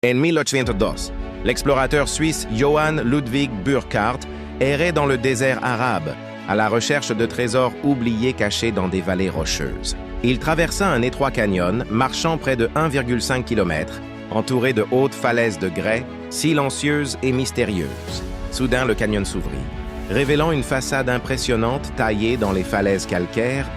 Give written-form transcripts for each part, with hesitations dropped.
En 1802, l'explorateur suisse Johann Ludwig Burckhardt errait dans le désert arabe, à la recherche de trésors oubliés cachés dans des vallées rocheuses. Il traversa un étroit canyon, marchant près de 1,5 km, entouré de hautes falaises de grès, silencieuses et mystérieuses. Soudain, le canyon s'ouvrit, révélant une façade impressionnante taillée dans les falaises calcaires,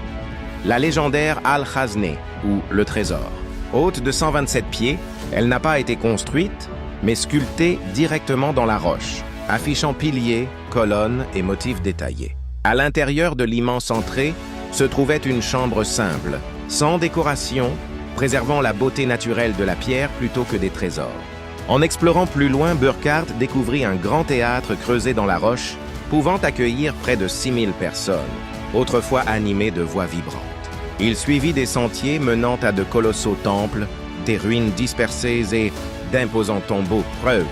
la légendaire Al-Khazné, ou le trésor. Haute de 127 pieds, elle n'a pas été construite, mais sculptée directement dans la roche, affichant piliers, colonnes et motifs détaillés. À l'intérieur de l'immense entrée se trouvait une chambre simple, sans décoration, préservant la beauté naturelle de la pierre plutôt que des trésors. En explorant plus loin, Burckhardt découvrit un grand théâtre creusé dans la roche, pouvant accueillir près de 6000 personnes, autrefois animées de voix vibrantes. Il suivit des sentiers menant à de colossaux temples, des ruines dispersées et d'imposants tombeaux, preuve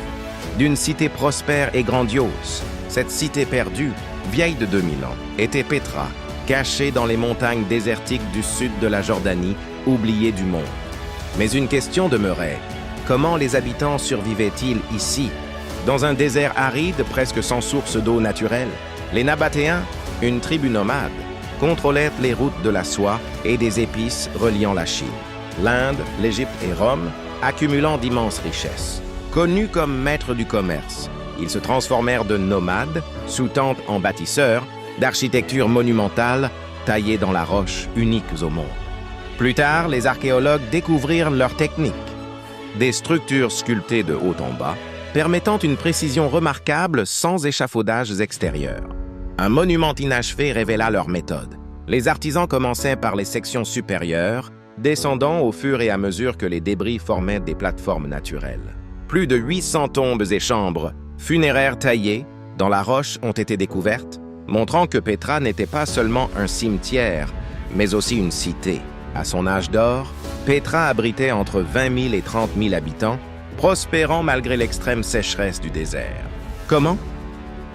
d'une cité prospère et grandiose. Cette cité perdue, vieille de 2000 ans, était Pétra, cachée dans les montagnes désertiques du sud de la Jordanie, oubliée du monde. Mais une question demeurait: comment les habitants survivaient-ils ici, dans un désert aride presque sans source d'eau naturelle? Les Nabatéens, une tribu nomade, contrôlèrent les routes de la soie et des épices reliant la Chine, l'Inde, l'Égypte et Rome, accumulant d'immenses richesses. Connus comme maîtres du commerce, ils se transformèrent de nomades, sous tentes en bâtisseurs, d'architecture monumentale, taillée dans la roche, uniques au monde. Plus tard, les archéologues découvrirent leur technique. Des structures sculptées de haut en bas, permettant une précision remarquable sans échafaudages extérieurs. Un monument inachevé révéla leur méthode. Les artisans commençaient par les sections supérieures, descendant au fur et à mesure que les débris formaient des plateformes naturelles. Plus de 800 tombes et chambres funéraires taillées dans la roche ont été découvertes, montrant que Pétra n'était pas seulement un cimetière, mais aussi une cité. À son âge d'or, Pétra abritait entre 20 000 et 30 000 habitants, prospérant malgré l'extrême sécheresse du désert. Comment?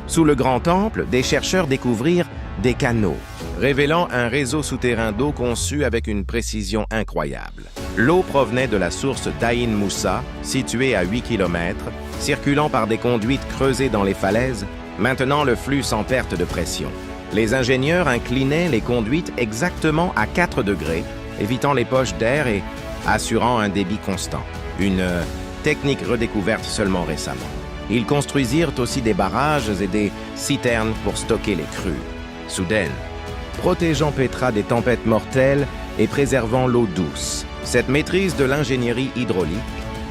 Sous le Grand Temple, des chercheurs découvrirent des canaux, révélant un réseau souterrain d'eau conçu avec une précision incroyable. L'eau provenait de la source d'Aïn Moussa, située à 8 km, circulant par des conduites creusées dans les falaises, maintenant le flux sans perte de pression. Les ingénieurs inclinaient les conduites exactement à 4 degrés, évitant les poches d'air et assurant un débit constant. Une technique redécouverte seulement récemment. Ils construisirent aussi des barrages et des citernes pour stocker les crues, soudaines, protégeant Pétra des tempêtes mortelles et préservant l'eau douce. Cette maîtrise de l'ingénierie hydraulique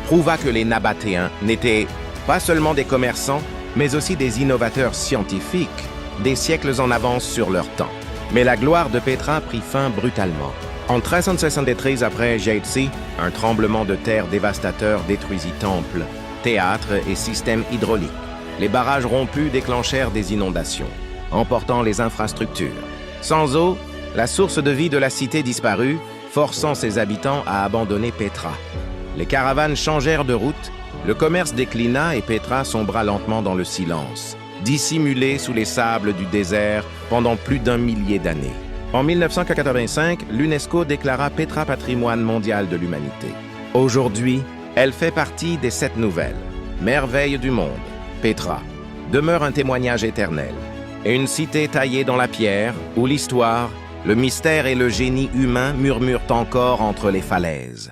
prouva que les Nabatéens n'étaient pas seulement des commerçants, mais aussi des innovateurs scientifiques, des siècles en avance sur leur temps. Mais la gloire de Pétra prit fin brutalement. En 1373 après Jhétsi, un tremblement de terre dévastateur détruisit temples, théâtres et systèmes hydrauliques. Les barrages rompus déclenchèrent des inondations, emportant les infrastructures. Sans eau, la source de vie de la cité disparut, forçant ses habitants à abandonner Pétra. Les caravanes changèrent de route, le commerce déclina et Pétra sombra lentement dans le silence, dissimulée sous les sables du désert pendant plus d'1 millier d'années. En 1985, l'UNESCO déclara Pétra patrimoine mondial de l'humanité. Aujourd'hui, elle fait partie des 7 nouvelles merveilles du monde. Pétra demeure un témoignage éternel et une cité taillée dans la pierre où l'histoire, le mystère et le génie humain murmurent encore entre les falaises.